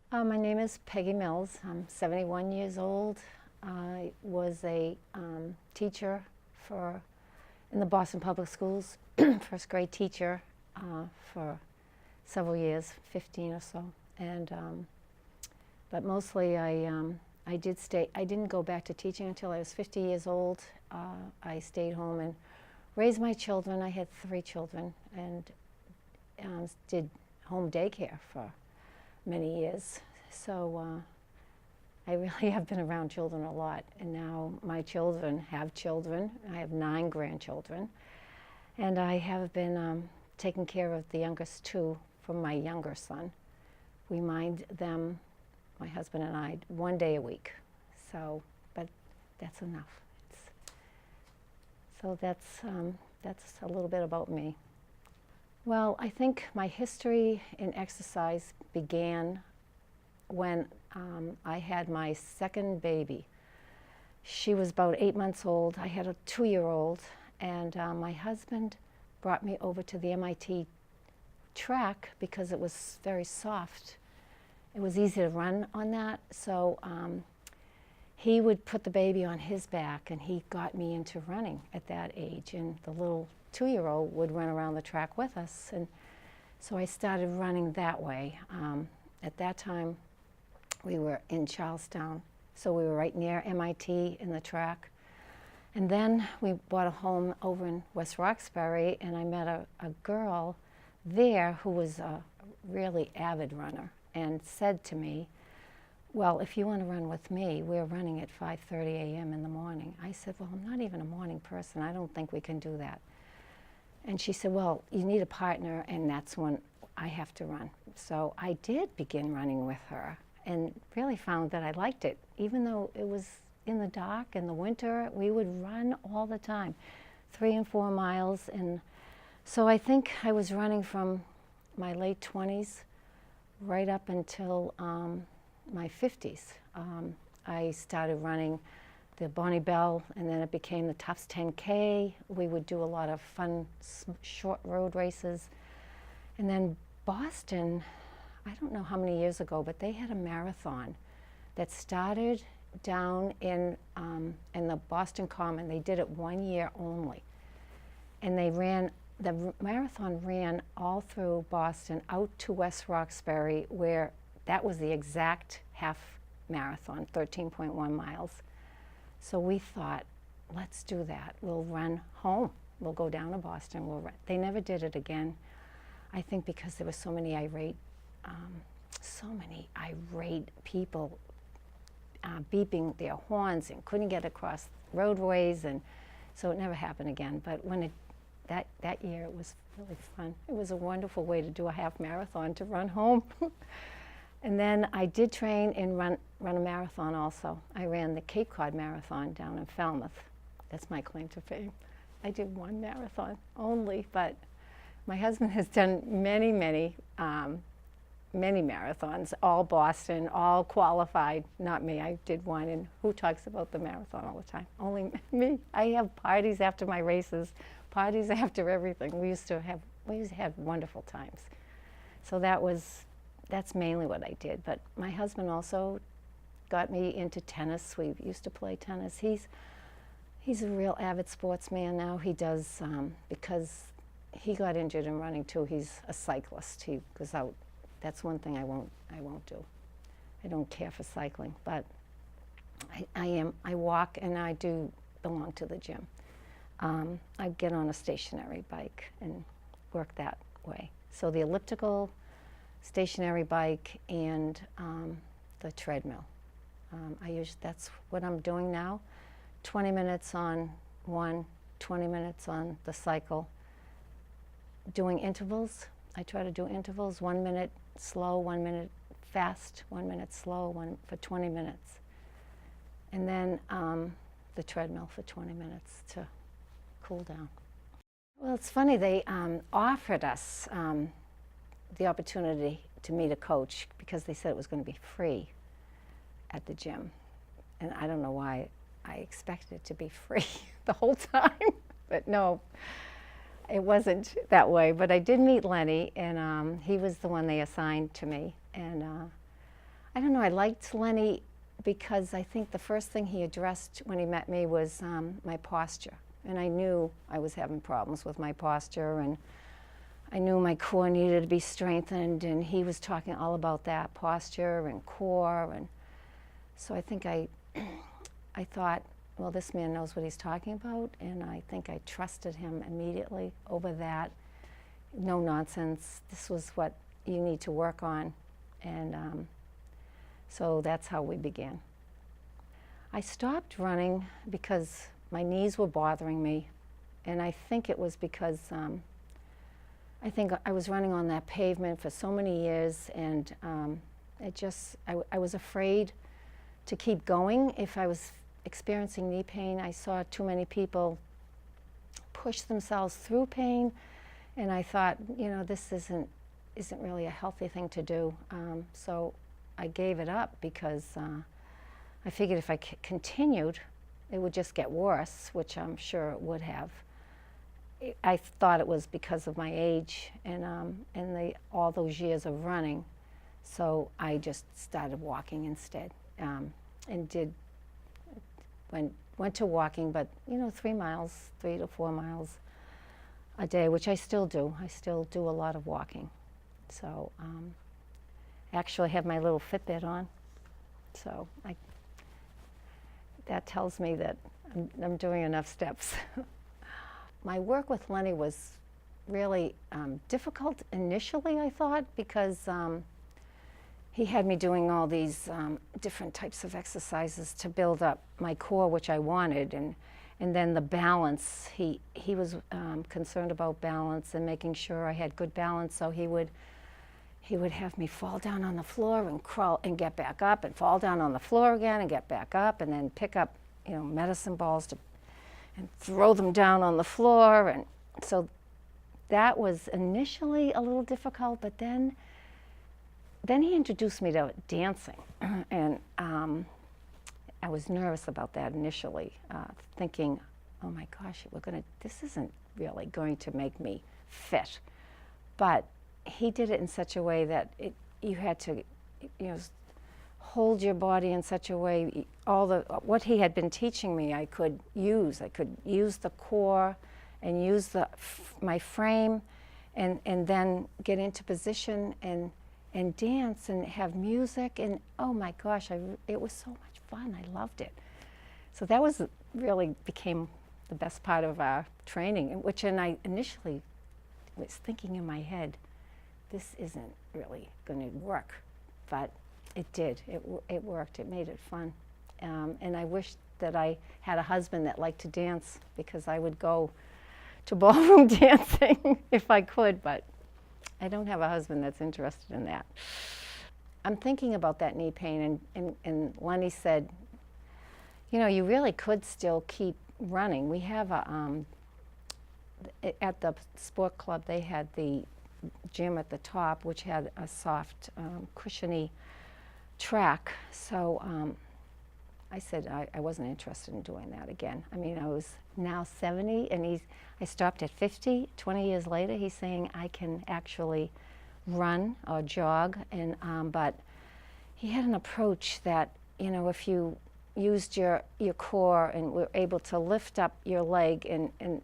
My name is Peggy Mills. I'm 71 years old. I was a teacher in the Boston Public Schools, first grade teacher for several years, 15 or so. And but mostly I didn't go back to teaching until I was 50 years old. I stayed home and raised my children. I had 3 children and did home daycare for many years. So I really have been around children a lot. And now my children have children. I have 9 grandchildren. And I have been taking care of the youngest 2 from my younger son. We mind them, my husband and I, 1 day a week. So, but that's enough. So that's a little bit about me. Well, I think my history in exercise began when I had my second baby. She was about 8 months old. I had a 2-year-old, and my husband brought me over to the MIT track because it was very soft. It was easy to run on that, so he would put the baby on his back, and he got me into running at that age, and the little 2-year-old would run around the track with us, and so I started running that way. At that time, we were in Charlestown, so we were right near MIT in the track. And then we bought a home over in West Roxbury, and I met a girl there who was a really avid runner and said to me, well, if you want to run with me, we're running at 5:30 a.m. in the morning. I said, well, I'm not even a morning person. I don't think we can do that. And she said, well, you need a partner, and that's when I have to run. So I did begin running with her and really found that I liked it. Even though it was in the dark in the winter, we would run all the time, 3 and 4 miles. And so I think I was running from my late 20s right up until my 50s. I started running the Bonnie Bell, and then it became the Tufts 10K. We would do a lot of fun short road races. And then Boston, I don't know how many years ago, but they had a marathon that started down in the Boston Common. They did it 1 year only. And the marathon ran all through Boston out to West Roxbury, where that was the exact half marathon, 13.1 miles. So we thought, let's do that. We'll run home. We'll go down to Boston. We'll run. They never did it again. I think because there were so many irate people beeping their horns and couldn't get across roadways, and so it never happened again. But when that year, it was really fun. It was a wonderful way to do a half marathon, to run home. And then I did train and run a marathon also. I ran the Cape Cod Marathon down in Falmouth. That's my claim to fame. I did 1 marathon only, but my husband has done many marathons, all Boston, all qualified. Not me, I did 1, and who talks about the marathon all the time? Only me. I have parties after my races, parties after everything. We used to have wonderful times. So that's mainly what I did. But my husband also got me into tennis. We used to play tennis. He's a real avid sportsman now. He does, because he got injured in running too. He's a cyclist. He goes out. That's one thing I won't do. I don't care for cycling, but I walk, and I do belong to the gym. I get on a stationary bike and work that way. So the elliptical, stationary bike, and the treadmill. That's what I'm doing now. 20 minutes on one, 20 minutes on the cycle. Doing intervals. I try to do intervals, 1 minute slow, 1 minute fast, 1 minute slow, for 20 minutes. And then the treadmill for 20 minutes to cool down. Well, it's funny, they offered us the opportunity to meet a coach because they said it was going to be free at the gym. And I don't know why I expected it to be free the whole time, but no, it wasn't that way. But I did meet Lenny, and he was the one they assigned to me. And I don't know, I liked Lenny because I think the first thing he addressed when he met me was my posture. And I knew I was having problems with my posture, and I knew my core needed to be strengthened, and he was talking all about that, posture and core. And so I think I thought, well, this man knows what he's talking about, and I think I trusted him immediately over that. No nonsense, this was what you need to work on. And so that's how we began. I stopped running because my knees were bothering me, and I think it was because I think I was running on that pavement for so many years, and I was afraid to keep going if I was experiencing knee pain. I saw too many people push themselves through pain, and I thought, you know, this isn't really a healthy thing to do. So I gave it up because I figured if I continued, it would just get worse, which I'm sure it would have. I thought it was because of my age and all those years of running. So I just started walking instead, and went to walking, but you know, 3 to 4 miles a day, which I still do. I still do a lot of walking. So actually I have my little Fitbit on, so that tells me that I'm doing enough steps. My work with Lenny was really difficult initially, I thought, because he had me doing all these different types of exercises to build up my core, which I wanted, and then the balance. He was concerned about balance and making sure I had good balance, so he would have me fall down on the floor and crawl and get back up, and fall down on the floor again and get back up, and then pick up, you know, medicine balls and throw them down on the floor. And so that was initially a little difficult, but then he introduced me to dancing, and I was nervous about that initially, thinking, oh my gosh, this isn't really going to make me fit. But he did it in such a way that you had to, you know, hold your body in such a way. What he had been teaching me, I could use. I could use the core and use my frame, and then get into position and dance and have music. And oh my gosh, it was so much fun. I loved it. So that really became the best part of our training, and I initially was thinking in my head, this isn't really going to work, but it did. It worked. It made it fun. And I wish that I had a husband that liked to dance, because I would go to ballroom dancing if I could, but I don't have a husband that's interested in that. I'm thinking about that knee pain, and Lenny said, you know, you really could still keep running. We have at the sport club, they had the gym at the top, which had a soft, cushiony track. So I said I wasn't interested in doing that again. I mean, I was now 70, and I stopped at 50. 20 years later, he's saying I can actually run or jog, and but he had an approach that, you know, if you used your core and were able to lift up your leg and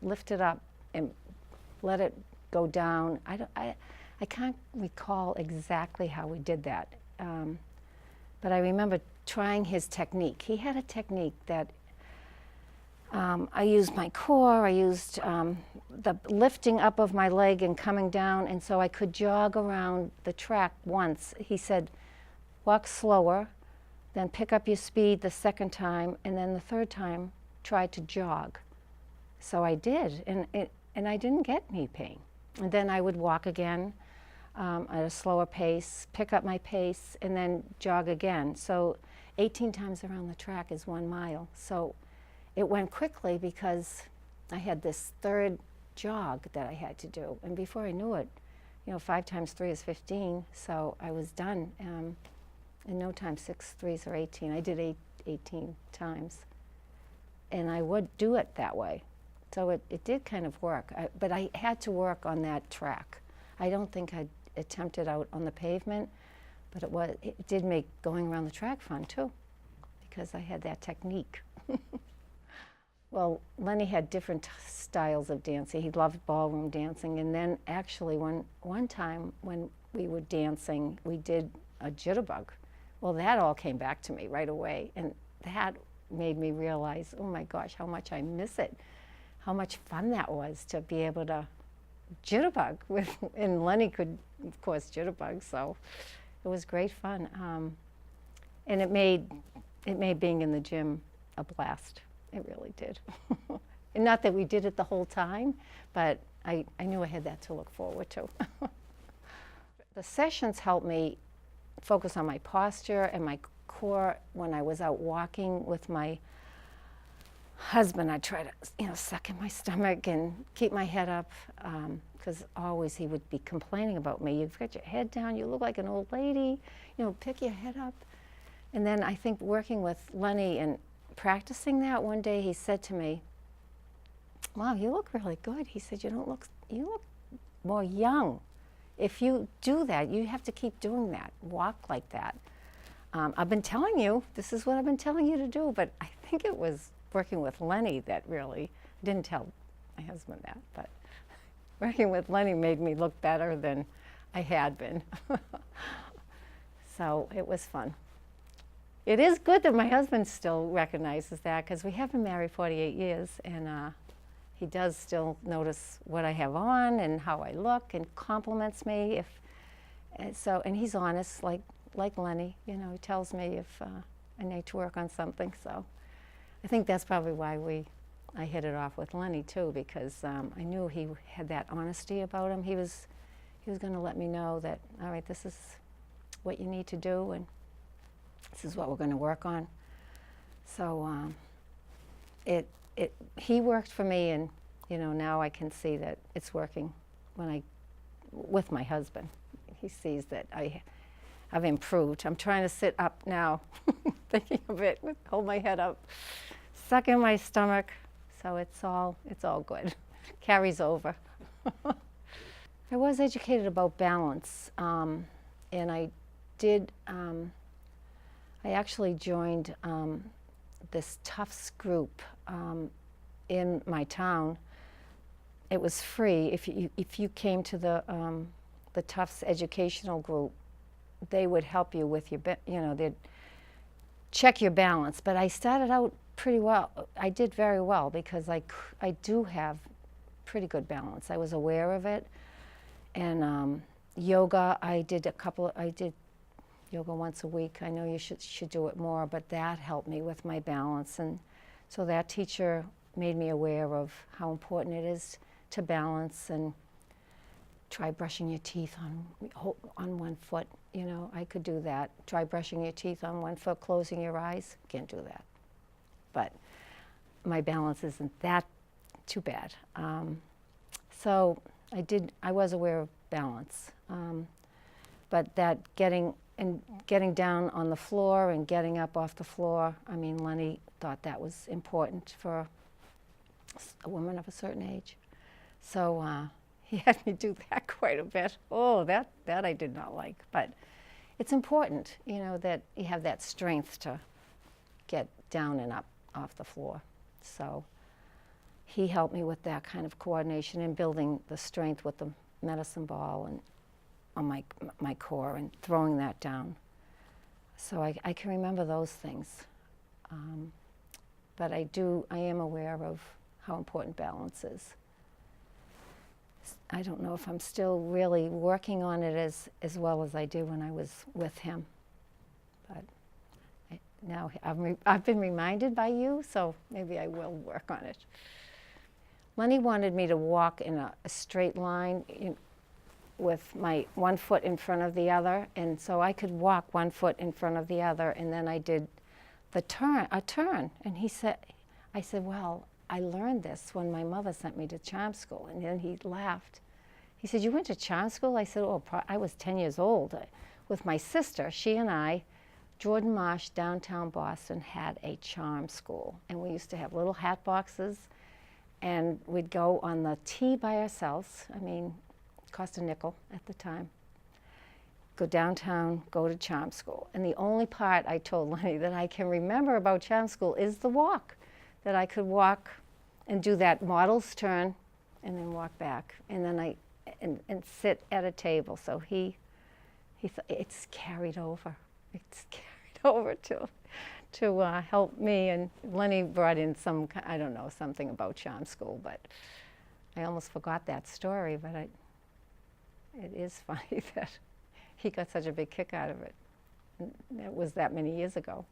lift it up and let it go down. I can't recall exactly how we did that, but I remember trying his technique. He had a technique that I used my core, I used the lifting up of my leg and coming down, and so I could jog around the track once. He said, walk slower, then pick up your speed the second time, and then the third time, try to jog. So I did, and I didn't get knee pain. And then I would walk again at a slower pace, pick up my pace, and then jog again. So 18 times around the track is 1 mile. So it went quickly because I had this third jog that I had to do. And before I knew it, you know, 5 times 3 is 15, so I was done. In no time, 6 3s are 18. I did 18 times. And I would do it that way. So it did kind of work, but I had to work on that track. I don't think I'd attempt it out on the pavement, But it did make going around the track fun too, because I had that technique. Well, Lenny had different styles of dancing. He loved ballroom dancing, and then actually one time when we were dancing, we did a jitterbug. Well, that all came back to me right away, and that made me realize, oh my gosh, how much I miss it, how much fun that was to be able to jitterbug with, and Lenny could, of course, jitterbug, so it was great fun. And it made being in the gym a blast. It really did. And not that we did it the whole time, but I knew I had that to look forward to. The sessions helped me focus on my posture and my core. When I was out walking with my husband, I'd try to, suck in my stomach and keep my head up, because always he would be complaining about me. You've got your head down, you look like an old lady, pick your head up. And then I think working with Lenny and practicing that, one day he said to me, "Wow, you look really good." He said, you look more young. If you do that, you have to keep doing that. Walk like that. I've been telling you, this is what I've been telling you to do, but I think it was working with Lenny that really, I didn't tell my husband that, but working with Lenny made me look better than I had been. So it was fun. It is good that my husband still recognizes that, because we have been married 48 years, and he does still notice what I have on and how I look, and compliments me and he's honest, like Lenny. He tells me if I need to work on something. So I think that's probably why I hit it off with Lenny too, because I knew he had that honesty about him. He was going to let me know that, all right, this is what you need to do, and this is what we're going to work on. So he worked for me, and now I can see that it's working with my husband. He sees that I've improved. I'm trying to sit up now, thinking of it, hold my head up, suck in my stomach. So it's all good. Carries over. I was educated about balance, and I did. I actually joined this Tufts group in my town. It was free. If you came to the Tufts educational group, they would help you with your, they'd check your balance. But I started out pretty well. I did very well, because I do have pretty good balance. I was aware of it. And yoga, I did yoga once a week. I know you should do it more, but that helped me with my balance. And so that teacher made me aware of how important it is to balance, and try brushing your teeth on one foot. I could do that. Try brushing your teeth on one foot, closing your eyes. Can't do that. But my balance isn't that too bad. So I was aware of balance. But that getting down on the floor and getting up off the floor, I mean, Lenny thought that was important for a woman of a certain age. So he had me do that quite a bit. Oh, that I did not like. But it's important, that you have that strength to get down and up off the floor. So he helped me with that kind of coordination and building the strength with the medicine ball and on my core and throwing that down. So I can remember those things. But I am aware of how important balance is. I don't know if I'm still really working on it as well as I did when I was with him. But now I've been reminded by you, so maybe I will work on it. Lenny wanted me to walk in a straight line with my one foot in front of the other, and so I could walk one foot in front of the other, and then I did a turn. And I said, well, I learned this when my mother sent me to charm school. And then he laughed. He said, you went to charm school? I said, oh, I was 10 years old. With my sister, she and I, Jordan Marsh, downtown Boston, had a charm school. And we used to have little hat boxes, and we'd go on the tee by ourselves. I mean, it cost a nickel at the time. go downtown, go to charm school. And the only part I told Lenny that I can remember about charm school is the walk, that I could walk and do that model's turn and then walk back. And then and sit at a table. So it's carried over. It's carried over to help me. And Lenny brought in I don't know, something about charm school, but I almost forgot that story, but it is funny that he got such a big kick out of it. And it was that many years ago.